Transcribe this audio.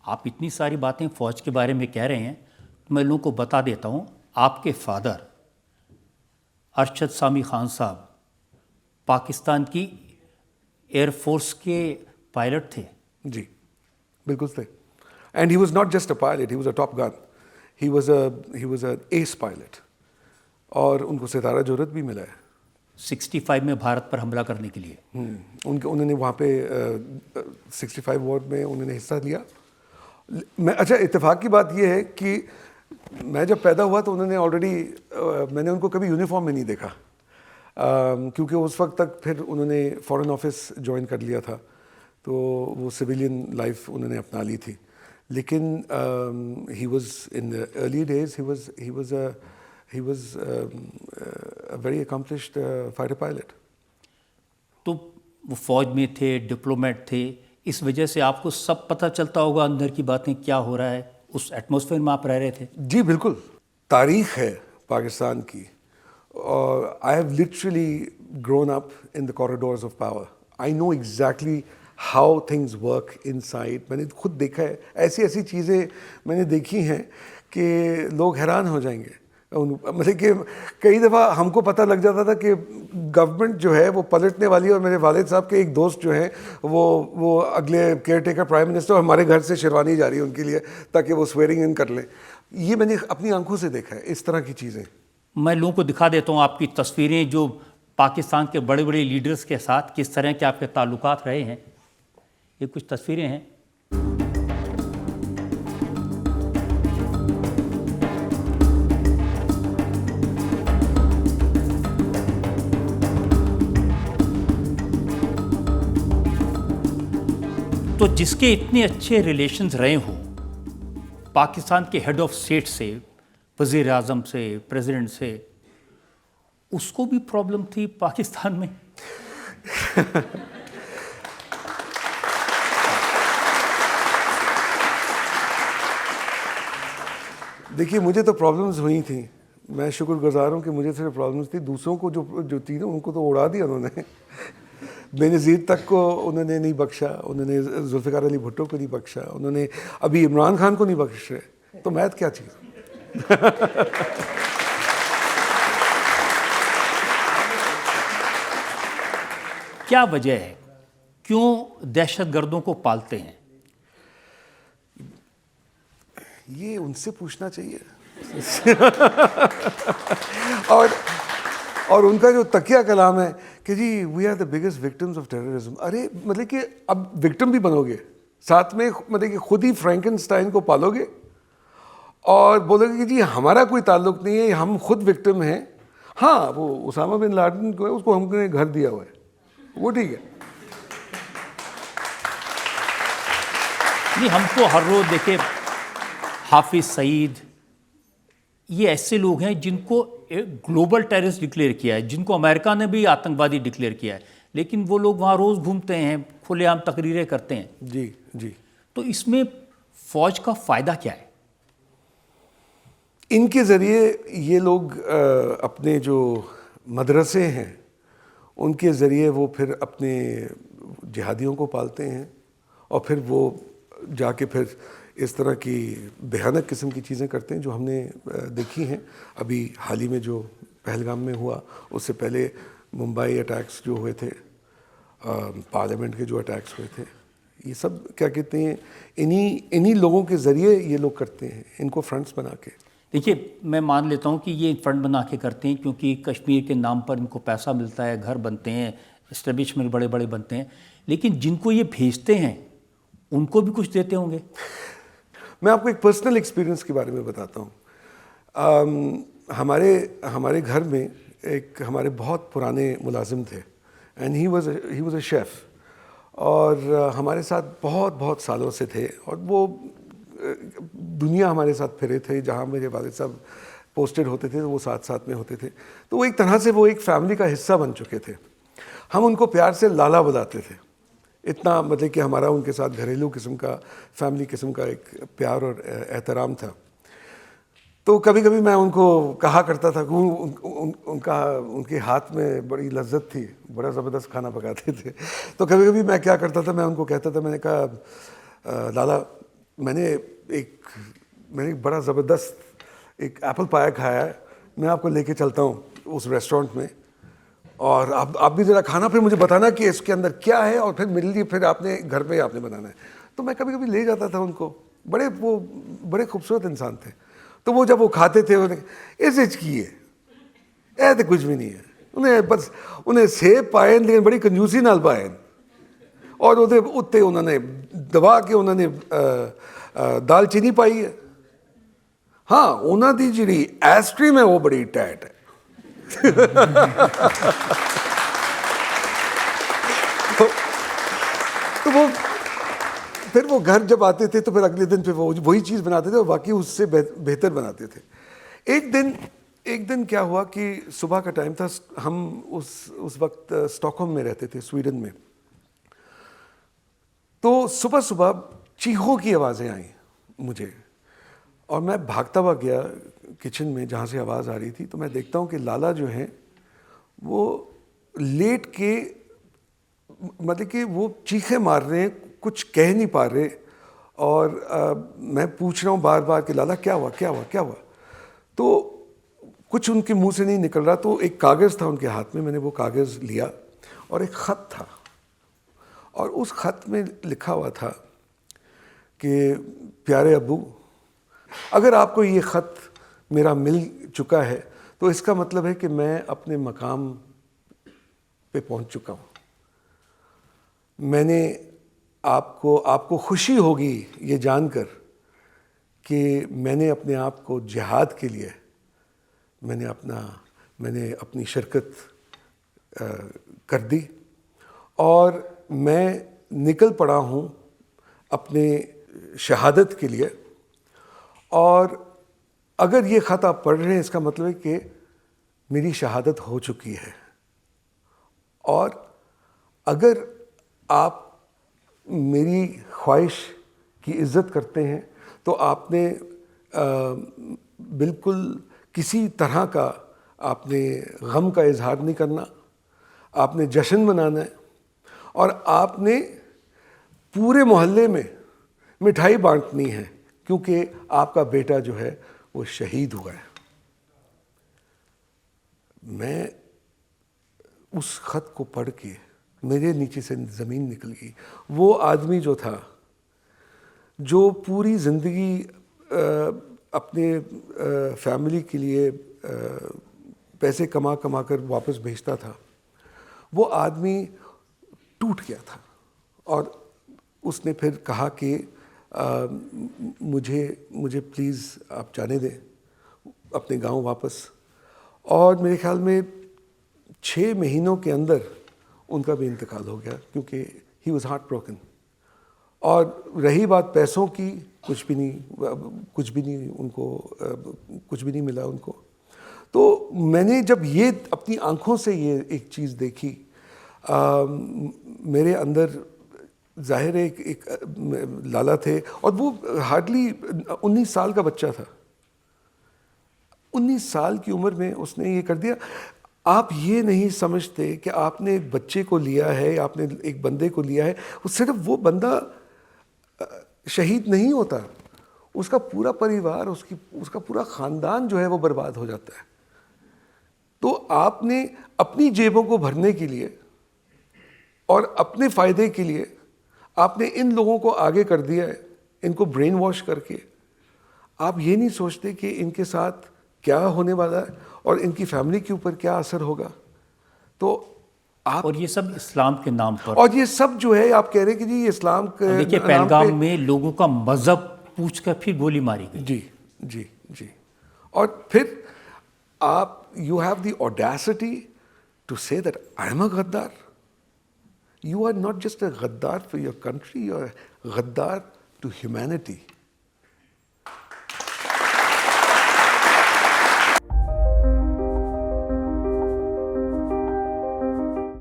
آپ اتنی ساری باتیں فوج کے بارے میں کہہ رہے ہیں تو میں لوگوں کو بتا دیتا ہوں، آپ کے فادر ارشد سامی خان صاحب پاکستان کی ایئر فورس کے پائلٹ تھے. جی بالکل تھے. And he was not just a pilot, he was a top gun, he was a ace pilot, اور ان کو ستارہ جوہرت بھی ملا ہے 65 میں بھارت پر حملہ کرنے کے لیے. انہوں نے وہاں پہ 65 وار میں انہوں نے حصہ لیا. اچھا اتفاق کی بات یہ ہے کہ میں جب پیدا ہوا تو انہوں نے آلریڈی, میں نے ان کو کبھی یونیفارم میں نہیں دیکھا, کیونکہ اس وقت تک پھر انہوں نے فارن آفس جوائن کر لیا تھا, تو وہ سویلین لائف انہوں نے اپنا لی تھی. لیکن he was in early days he was very accomplished fighter pilot. تو وہ فوج میں تھے, ڈپلومیٹ تھے, اس وجہ سے آپ کو سب پتہ چلتا ہوگا اندر کی باتیں کیا ہو رہا ہے, اس ایٹماسفیئر میں آپ رہ رہے تھے. جی بالکل, تاریخ ہے پاکستان کی, اور I have literally grown up in the corridors of power. I know exactly how things work inside. میں نے خود دیکھا ہے, ایسی ایسی چیزیں میں نے دیکھی ہیں کہ لوگ حیران ہو جائیں گے. مطلب کہ کئی دفعہ ہم کو پتہ لگ جاتا تھا کہ گورنمنٹ جو ہے وہ پلٹنے والی ہے, اور میرے والد صاحب کے ایک دوست جو ہیں وہ اگلے کیئر ٹیکر پرائم منسٹر, ہمارے گھر سے شیروانی جا رہی ہے ان کے لیے تاکہ وہ سویرنگ ان کر لیں. یہ میں نے اپنی آنکھوں سے دیکھا ہے اس طرح کی چیزیں. میں لوگوں کو دکھا دیتا ہوں آپ کی تصویریں, جو پاکستان کے بڑے بڑے لیڈرز کے ساتھ کس طرح کے آپ کے تعلقات رہے ہیں. یہ کچھ تصویریں ہیں. تو جس کے اتنے اچھے ریلیشنز رہے ہوں پاکستان کے ہیڈ آف اسٹیٹ سے, وزیر اعظم سے, پریزیڈنٹ سے, اس کو بھی پرابلم تھی پاکستان میں؟ دیکھیے مجھے تو پرابلمز ہوئی تھیں, میں شکر گزار ہوں کہ مجھے صرف پرابلمز تھی. دوسروں کو جو تھی نا ان کو تو اڑا دیا انہوں نے. بینظیر تک کو انہوں نے نہیں بخشا, انہوں نے ذوالفقار علی بھٹو کو نہیں بخشا, انہوں نے ابھی عمران خان کو نہیں بخش رہے. تو میت کیا چیز. کیا وجہ ہے, کیوں دہشت گردوں کو پالتے ہیں؟ یہ ان سے پوچھنا چاہیے. اور ان کا جو تکیہ کلام ہے کہ جی we are the biggest victims of terrorism. ارے مطلب کہ اب وکٹم بھی بنو گے, ساتھ میں مطلب کہ خود ہی فرینکنسٹائن کو پالو گے اور بولو گے کہ جی ہمارا کوئی تعلق نہیں ہے, ہم خود وکٹم ہیں. ہاں وہ اسامہ بن لادن کو ہے, اس کو ہم نے گھر دیا ہوا ہے, وہ ٹھیک ہے. نہیں, ہم کو ہر روز دیکھے حافظ سعید, یہ ایسے لوگ ہیں جن کو گلوبل ٹیررسٹ ڈکلیئر کیا ہے, جن کو امریکہ نے بھی آتنکوادی ڈکلیئر کیا ہے, لیکن وہ لوگ وہاں روز گھومتے ہیں, کھلے عام تقریریں کرتے ہیں. جی جی. تو اس میں فوج کا فائدہ کیا ہے؟ ان کے ذریعے یہ لوگ اپنے جو مدرسے ہیں ان کے ذریعے وہ پھر اپنے جہادیوں کو پالتے ہیں, اور پھر وہ جا کے پھر اس طرح کی بھیانک قسم کی چیزیں کرتے ہیں جو ہم نے دیکھی ہیں. ابھی حال ہی میں جو پہلگام میں ہوا, اس سے پہلے ممبئی اٹیکس جو ہوئے تھے, پارلیمنٹ کے جو اٹیکس ہوئے تھے, یہ سب کیا کہتے ہیں انہی لوگوں کے ذریعے یہ لوگ کرتے ہیں, ان کو فرنٹس بنا کے. دیکھیے میں مان لیتا ہوں کہ یہ فرنٹ بنا کے کرتے ہیں کیونکہ کشمیر کے نام پر ان کو پیسہ ملتا ہے, گھر بنتے ہیں, اسٹیبلشمنٹ بڑے بڑے بنتے ہیں, لیکن جن کو یہ بھیجتے ہیں ان کو بھی کچھ دیتے ہوں گے. میں آپ کو ایک پرسنل ایکسپیرینس کے بارے میں بتاتا ہوں. ہمارے گھر میں ایک ہمارے بہت پرانے ملازم تھے, and he was a chef, اور ہمارے ساتھ بہت بہت سالوں سے تھے, اور وہ دنیا ہمارے ساتھ پھرے تھے. جہاں میرے والد صاحب پوسٹڈ ہوتے تھے وہ ساتھ میں ہوتے تھے, تو وہ ایک طرح سے وہ ایک فیملی کا حصہ بن چکے تھے. ہم ان کو پیار سے لالا بلاتے تھے. اتنا مطلب کہ ہمارا ان کے ساتھ گھریلو قسم کا, فیملی قسم کا ایک پیار اور احترام تھا. تو کبھی کبھی میں ان کو کہا کرتا تھا کہ ان کے ہاتھ میں بڑی لذت تھی, بڑا زبردست کھانا پکاتے تھے. تو کبھی کبھی میں کیا کرتا تھا, میں ان کو کہتا تھا, میں نے کہا لالا میں نے ایک بڑا زبردست ایک ایپل پایا کھایا ہے. میں آپ کو لے کے چلتا ہوں اس ریسٹورینٹ میں, اور آپ بھی ذرا کھانا پھر مجھے بتانا کہ اس کے اندر کیا ہے, اور پھر میرے لیے پھر آپ نے گھر پہ آپ نے بنانا ہے. تو میں کبھی کبھی لے جاتا تھا ان کو. وہ بڑے خوبصورت انسان تھے. تو وہ جب وہ کھاتے تھے ایسے کی ہے اے تو کچھ بھی نہیں ہے, انہیں سیب پائے لیکن بڑی کنجوسی نال پائے, اور اتنے انہوں نے دبا کے انہوں نے دال چینی پائی ہے. ہاں انہوں دی جڑی آئس کریم ہے وہ بڑی ٹائٹ ہے. تو وہ پھر وہ گھر جب آتے تھے تو پھر اگلے دن پھر وہ وہی چیز بناتے تھے, اور باقی اس سے بہتر بناتے تھے. ایک دن کیا ہوا کہ صبح کا ٹائم تھا, ہم اس وقت اسٹاک ہوم میں رہتے تھے, سویڈن میں. تو صبح صبح چیخوں کی آوازیں آئیں مجھے, اور میں بھاگتا ہوا گیا کچن میں جہاں سے آواز آ رہی تھی. تو میں دیکھتا ہوں کہ لالا جو ہیں وہ لیٹ کے, مطلب کہ وہ چیخیں مار رہے ہیں, کچھ کہہ نہیں پا رہے. اور میں پوچھ رہا ہوں بار بار کہ لالا کیا ہوا کیا ہوا کیا ہوا. تو کچھ ان کے منہ سے نہیں نکل رہا. تو ایک کاغذ تھا ان کے ہاتھ میں, میں نے وہ کاغذ لیا, اور ایک خط تھا, اور اس خط میں لکھا ہوا تھا کہ پیارے ابو, اگر آپ کو یہ خط میرا مل چکا ہے تو اس کا مطلب ہے کہ میں اپنے مقام پہ پہنچ چکا ہوں. میں نے آپ کو خوشی ہوگی یہ جان کر کہ میں نے اپنے آپ کو جہاد کے لیے میں نے اپنی شرکت کر دی, اور میں نکل پڑا ہوں اپنے شہادت کے لیے. اور اگر یہ خط آپ پڑھ رہے ہیں اس کا مطلب ہے کہ میری شہادت ہو چکی ہے. اور اگر آپ میری خواہش کی عزت کرتے ہیں تو آپ نے بالکل کسی طرح کا آپ نے غم کا اظہار نہیں کرنا, آپ نے جشن منانا ہے, اور آپ نے پورے محلے میں مٹھائی بانٹنی ہے کیونکہ آپ کا بیٹا جو ہے وہ شہید ہوا ہے. میں اس خط کو پڑھ کے میرے نیچے سے زمین نکل گئی. وہ آدمی جو تھا جو پوری زندگی اپنے فیملی کے لیے پیسے کما کر واپس بھیجتا تھا, وہ آدمی ٹوٹ گیا تھا. اور اس نے پھر کہا کہ مجھے پلیز آپ جانے دیں اپنے گاؤں واپس. اور میرے خیال میں 6 مہینوں کے اندر ان کا بھی انتقال ہو گیا کیونکہ ہی واز ہارٹ بروکن. اور رہی بات پیسوں کی, کچھ بھی نہیں ان کو, کچھ بھی نہیں ملا ان کو. تو میں نے جب یہ اپنی آنکھوں سے یہ ایک چیز دیکھی, میرے اندر ظاہر ہے ایک لالا تھے, اور وہ ہارڈلی 19 سال کا بچہ تھا. 19 سال کی عمر میں اس نے یہ کر دیا. آپ یہ نہیں سمجھتے کہ آپ نے ایک بچے کو لیا ہے, آپ نے ایک بندے کو لیا ہے, صرف وہ بندہ شہید نہیں ہوتا, اس کا پورا پریوار, اس کا پورا خاندان جو ہے وہ برباد ہو جاتا ہے. تو آپ نے اپنی جیبوں کو بھرنے کے لیے اور اپنے فائدے کے لیے آپ نے ان لوگوں کو آگے کر دیا ہے, ان کو برین واش کر کے. آپ یہ نہیں سوچتے کہ ان کے ساتھ کیا ہونے والا ہے اور ان کی فیملی کے اوپر کیا اثر ہوگا. تو آپ, اور یہ سب اسلام کے نام پر, اور یہ سب جو ہے آپ کہہ رہے کہ جی اسلام کے دیکھیے پہلگام میں لوگوں کا مذہب پوچھ کر پھر گولی ماری گئی. جی. اور پھر آپ you have the audacity to say that I am a غدار. You are not just a غدار for your country, you are غدار to humanity.